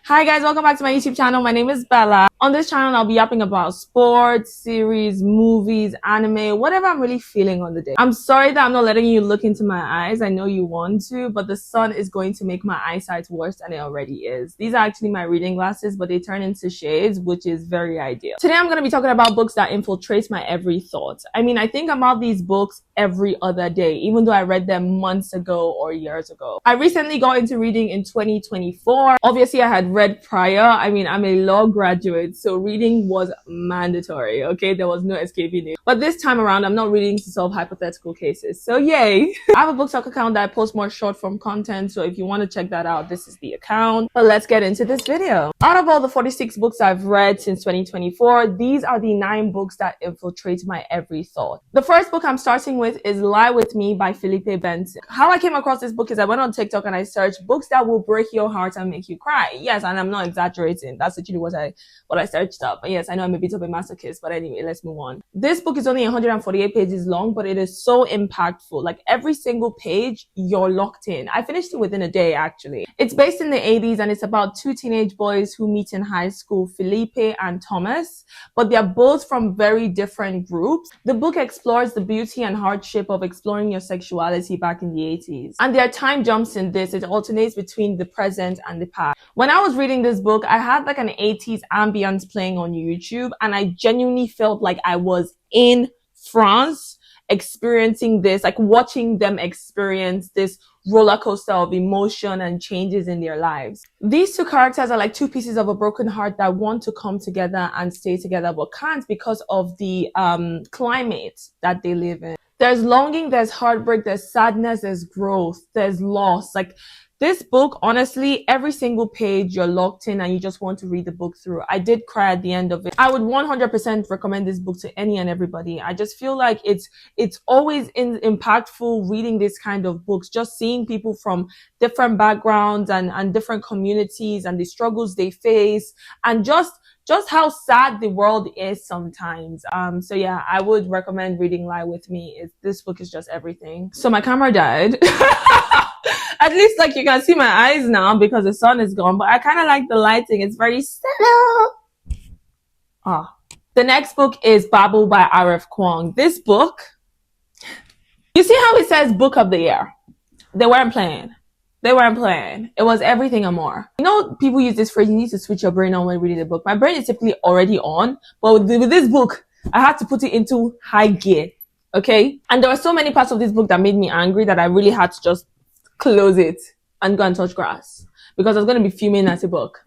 Hi guys, welcome back to my YouTube channel. My name is Bella. On this channel, I'll be yapping about sports, series, movies, anime, whatever I'm really feeling on the day. I'm sorry that I'm not letting you look into my eyes. I know you want to, but the sun is going to make my eyesight worse than it already is. These are actually my reading glasses, but they turn into shades, which is very ideal. Today, I'm going to be talking about books that infiltrate my every thought. I mean, I think about these books every other day, even though I read them months ago or years ago. I recently got into reading in 2024. Obviously, I had read prior. I mean, I'm a law graduate, so reading was mandatory, okay? There was no escaping it. But this time around, I'm not reading to solve hypothetical cases, so yay! I have a booktalk account that I post more short form content, so if you want to check that out, this is the account. But let's get into this video. Out of all the 46 books I've read since 2024, these are the 9 books that infiltrate my every thought. The first book I'm starting with is Lie With Me by Philippe Besson. How I came across this book is I went on TikTok and I searched books that will break your heart and make you cry. Yes, and I'm not exaggerating. That's actually what I searched up. But yes, I know I'm a bit of a masochist, but anyway, let's move on. This book is only 148 pages long, but it is so impactful. Like every single page, you're locked in. I finished it within a day, actually. It's based in the 80s and it's about 2 teenage boys who meet in high school, Felipe and Thomas, but they're both from very different groups. The book explores the beauty and hardship of exploring your sexuality back in the 80s. And there are time jumps in this. It alternates between the present and the past. When I was reading this book, I had like an 80s ambience playing on YouTube, and I genuinely felt like I was in France experiencing this, like watching them experience this roller coaster of emotion and changes in their lives. These 2 characters are like 2 pieces of a broken heart that want to come together and stay together but can't because of the climate that they live in. There's longing, there's heartbreak, there's sadness, there's growth, there's loss. Like this book, honestly, every single page you're locked in and you just want to read the book through. I did cry at the end of it. I would 100% recommend this book to any and everybody. I just feel like it's always impactful reading this kind of books, just seeing people from different backgrounds and different communities and the struggles they face and just how sad the world is sometimes. So yeah, I would recommend reading Lie With Me. This book is just everything. So my camera died. At least like you can see my eyes now because the sun is gone, but I kind of like the lighting. It's very subtle. The next book is Babel by R.F Kuang. This book, you see how it says book of the year? They weren't playing. They weren't playing. It was everything and more. You know, people use this phrase, you need to switch your brain on when reading the book. My brain is typically already on, but with this book, I had to put it into high gear. Okay? And there were so many parts of this book that made me angry that I really had to just close it and go and touch grass because I was going to be fuming at a book.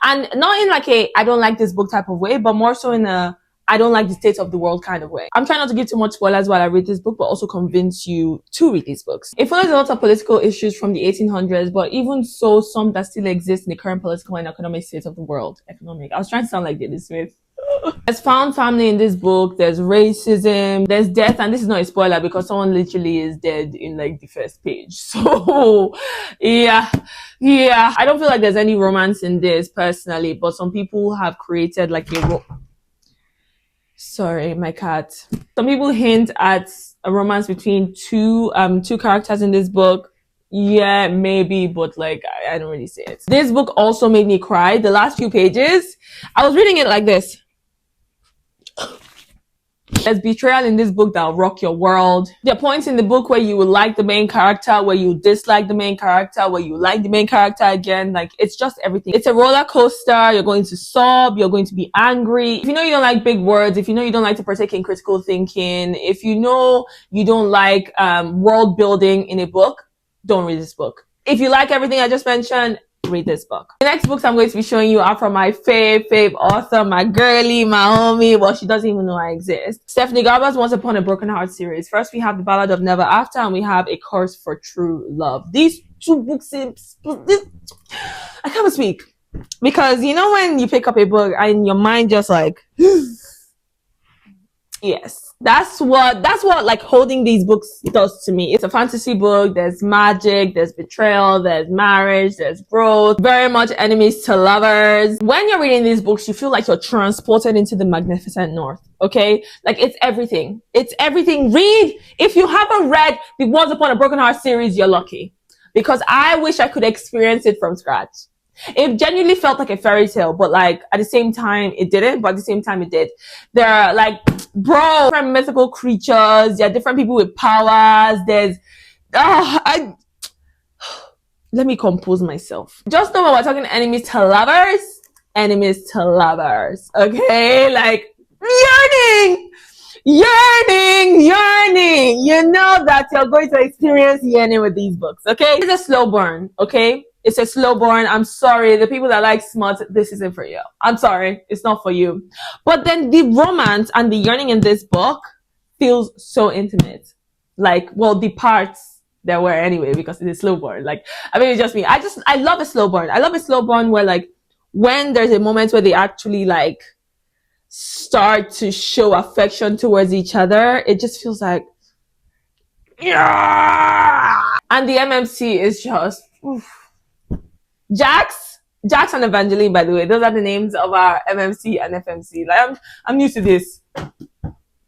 And not in like a I don't like this book type of way, but more so in a I don't like the state of the world kind of way. I'm trying not to give too much spoilers while I read this book, but also convince you to read these books. It follows a lot of political issues from the 1800s, but even so, some that still exist in the current political and economic state of the world. I was trying to sound like David Smith. There's found family in this book, there's racism, there's death, and this is not a spoiler because someone literally is dead in like the first page. So yeah. I don't feel like there's any romance in this personally, but some people have created like sorry, my cat. Some people hint at a romance between two characters in this book. Yeah, maybe, but like I don't really see it. This book also made me cry. The last few pages, I was reading it like this. There's betrayal in this book that'll rock your world. There are points in the book where you will like the main character, where you dislike the main character, where you like the main character again. Like, it's just everything. It's a roller coaster. You're going to sob. You're going to be angry. If you know you don't like big words, if you know you don't like to partake in critical thinking, if you know you don't like world building in a book, don't read this book. If you like everything I just mentioned, read this book. The next books I'm going to be showing you are from my fave author, my girly, my homie. Well, she doesn't even know I exist. Stephanie Garber's Once Upon a Broken Heart series. First, we have The Ballad of Never After, and we have A Curse for True Love. These 2 books, I can't even speak. Because you know when you pick up a book and your mind just like, yes. That's what like holding these books does to me. It's a fantasy book. There's magic, there's betrayal, there's marriage, there's growth, very much enemies to lovers. When you're reading these books, you feel like you're transported into the magnificent north. Okay? Like it's everything. It's everything. Read. If you haven't read the Once Upon a Broken Heart series, you're lucky. Because I wish I could experience it from scratch. It genuinely felt like a fairy tale, but like at the same time it didn't, but at the same time it did. There are like, bro, different mythical creatures, there are different people with powers, there's let me compose myself. Just know when we're talking enemies to lovers, okay? Like, yearning. You know that you're going to experience yearning with these books, okay? It's a slow burn, okay? It's a slow burn. I'm sorry. The people that like smut, this isn't for you. I'm sorry. It's not for you. But then the romance and the yearning in this book feels so intimate. Like, well, the parts there were anyway, because it's a slow burn. Like, I mean, it's just me. I love a slow burn. I love a slow burn where like, when there's a moment where they actually like start to show affection towards each other, it just feels like, yeah. And the MMC is just, oof. Jax and Evangeline, by the way, those are the names of our MMC and FMC. Like, I'm used to this.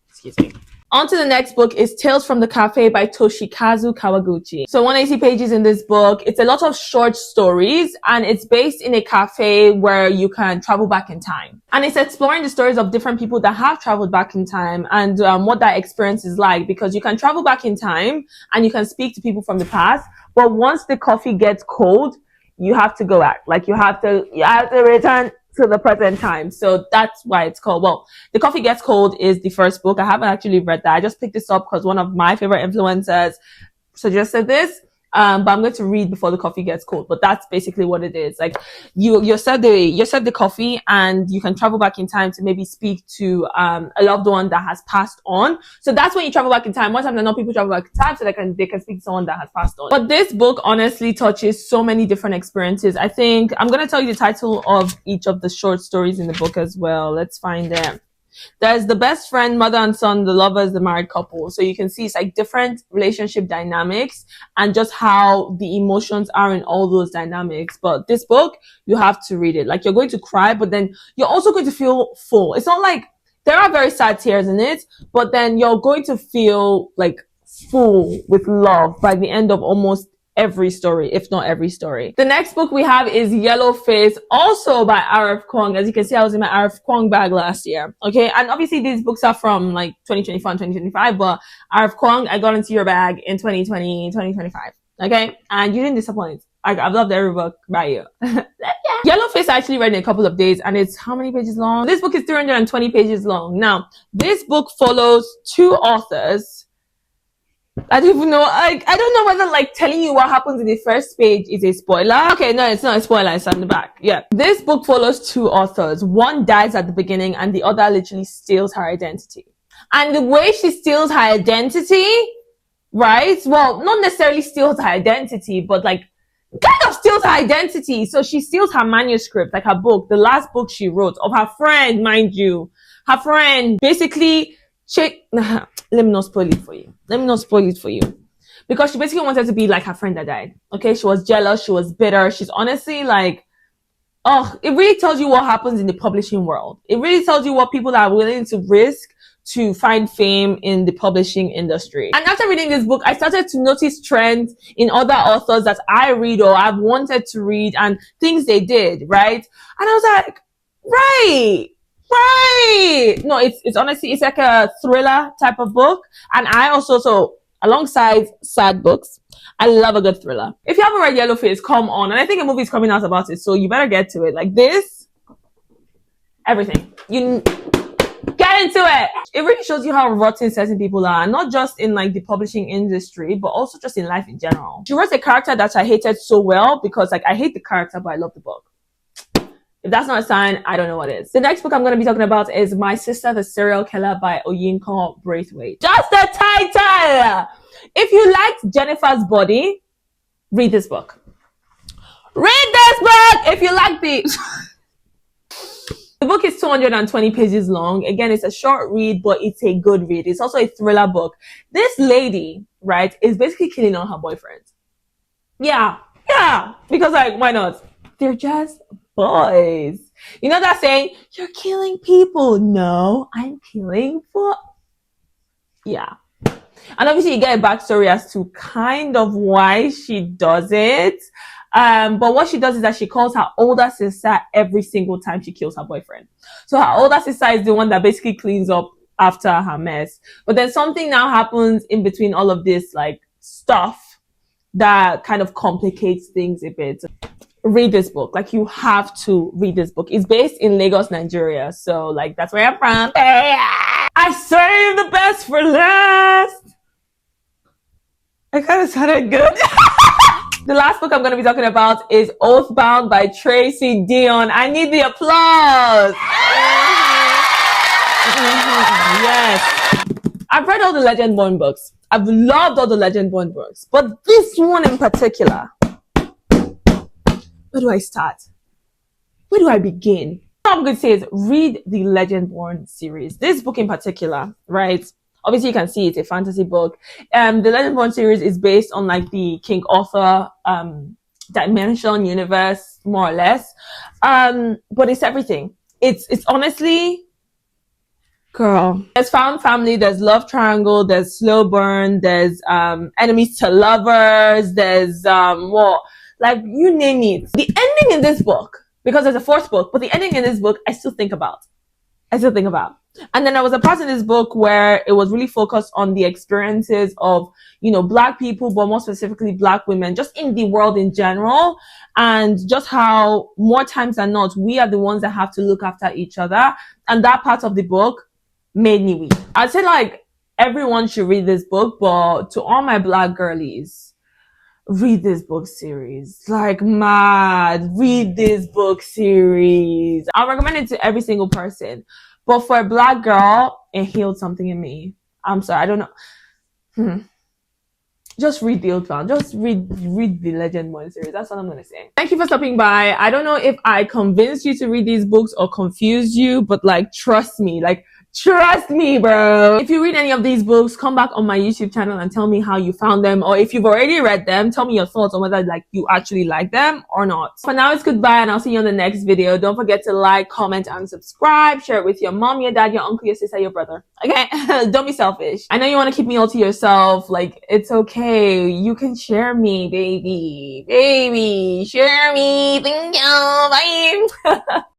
Excuse me. On to the next book is Tales from the Cafe by Toshikazu Kawaguchi. So 180 pages in this book. It's a lot of short stories and it's based in a cafe where you can travel back in time. And it's exploring the stories of different people that have traveled back in time and what that experience is like, because you can travel back in time and you can speak to people from the past. But once the coffee gets cold, you have to go back. Like you have to return to the present time. So that's why it's called, well, The Coffee Gets Cold is the first book. I haven't actually read that. I just picked this up because one of my favorite influencers suggested this. But I'm going to read before the coffee gets cold. But that's basically what it is. Like you serve the coffee and you can travel back in time to maybe speak to a loved one that has passed on. So that's when you travel back in time. Most times I know people travel back in time so they can speak to someone that has passed on. But this book honestly touches so many different experiences. I think I'm going to tell you the title of each of the short stories in the book as well. Let's find them. There's the best friend, mother and son, the lovers, the married couple. So you can see it's like different relationship dynamics and just how the emotions are in all those dynamics. But this book, you have to read it. Like you're going to cry, but then you're also going to feel full. It's not like there are very sad tears in it, but then you're going to feel like full with love by the end of almost every story, if not every story. The next book we have is Yellowface, also by R.F Kuang. As you can see, I was in my R.F Kuang bag last year. Okay. And obviously these books are from like 2024 and 2025, but R.F Kuang, I got into your bag in 2020, 2025. Okay. And you didn't disappoint. I've loved every book by you. Yellowface I actually read in a couple of days and it's how many pages long? This book is 320 pages long. Now, this book follows two authors. I don't even know. I don't know whether like telling you what happens in the first page is a spoiler. Okay, no, it's not a spoiler. It's on the back. Yeah. This book follows two authors. One dies at the beginning and the other literally steals her identity. And the way she steals her identity, right? Well, not necessarily steals her identity, but like kind of steals her identity. So she steals her manuscript, like her book, the last book she wrote of her friend, mind you. Her friend basically let me not spoil it for you. Because she basically wanted to be like her friend that died. Okay. She was jealous. She was bitter. She's honestly like, oh, it really tells you what happens in the publishing world. It really tells you what people are willing to risk to find fame in the publishing industry. And after reading this book, I started to notice trends in other authors that I read or I've wanted to read and things they did, right? And I was like, right. No, it's honestly, it's like a thriller type of book. And I also, so alongside sad books, I love a good thriller. If you haven't read Yellowface, come on. And I think a movie is coming out about it. So you better get to it. Like this, everything. You get into it. It really shows you how rotten certain people are. Not just in like the publishing industry, but also just in life in general. She wrote a character that I hated so well because like I hate the character, but I love the book. If that's not a sign, I don't know what is. The next book I'm going to be talking about is My Sister the Serial Killer by Oyinkan Braithwaite. Just the title! If you liked Jennifer's Body, read this book. Read this book! If you like the book is 220 pages long. Again, it's a short read, but it's a good read. It's also a thriller book. This lady, right, is basically killing all her boyfriends. Yeah. Because like, why not? They're just boys. You know that saying, you're killing people. No, I'm killing boys. Yeah. And obviously you get a backstory as to kind of why she does it. But what she does is that she calls her older sister every single time she kills her boyfriend. So her older sister is the one that basically cleans up after her mess. But then something now happens in between all of this, like, stuff that kind of complicates things a bit. Read this book. Like, you have to read this book. It's based in Lagos, Nigeria. So, like, that's where I'm from. I saved the best for last. I kind of sounded good. The last book I'm going to be talking about is Oathbound by Tracy Deonn. I need the applause. Yes. I've read all the Legendborn books. I've loved all the Legendborn books. But this one in particular, where do I start? Where do I begin? All I'm going to say is read the Legendborn series. This book in particular, right? Obviously, you can see it's a fantasy book. The Legendborn series is based on like the King Arthur dimension universe, more or less. But it's everything. It's honestly, girl. There's found family, there's love triangle, there's slow burn, there's enemies to lovers, there's like you name it. The ending in this book, because there's a fourth book, but the ending in this book, I still think about. And then there was a part in this book where it was really focused on the experiences of, you know, Black people, but more specifically Black women, just in the world in general, and just how more times than not, we are the ones that have to look after each other. And that part of the book made me weep. I'd say like everyone should read this book, but to all my Black girlies, read this book series. Like, mad. Read this book series. I'll recommend it to every single person. But for a Black girl, it healed something in me. I'm sorry, I don't know. Just read the Oathbound. Just read the Legendborn series. That's what I'm gonna say. Thank you for stopping by. I don't know if I convinced you to read these books or confused you, but like, trust me. Like, trust me, bro. If you read any of these books, come back on my YouTube channel and tell me how you found them. Or if you've already read them, tell me your thoughts on whether like you actually like them or not. For now, it's goodbye and I'll see you on the next video. Don't forget to like, comment, and subscribe. Share it with your mom, your dad, your uncle, your sister, your brother. Okay? Don't be selfish. I know you want to keep me all to yourself. Like, it's okay. You can share me, baby. Baby, share me. Thank you. Bye.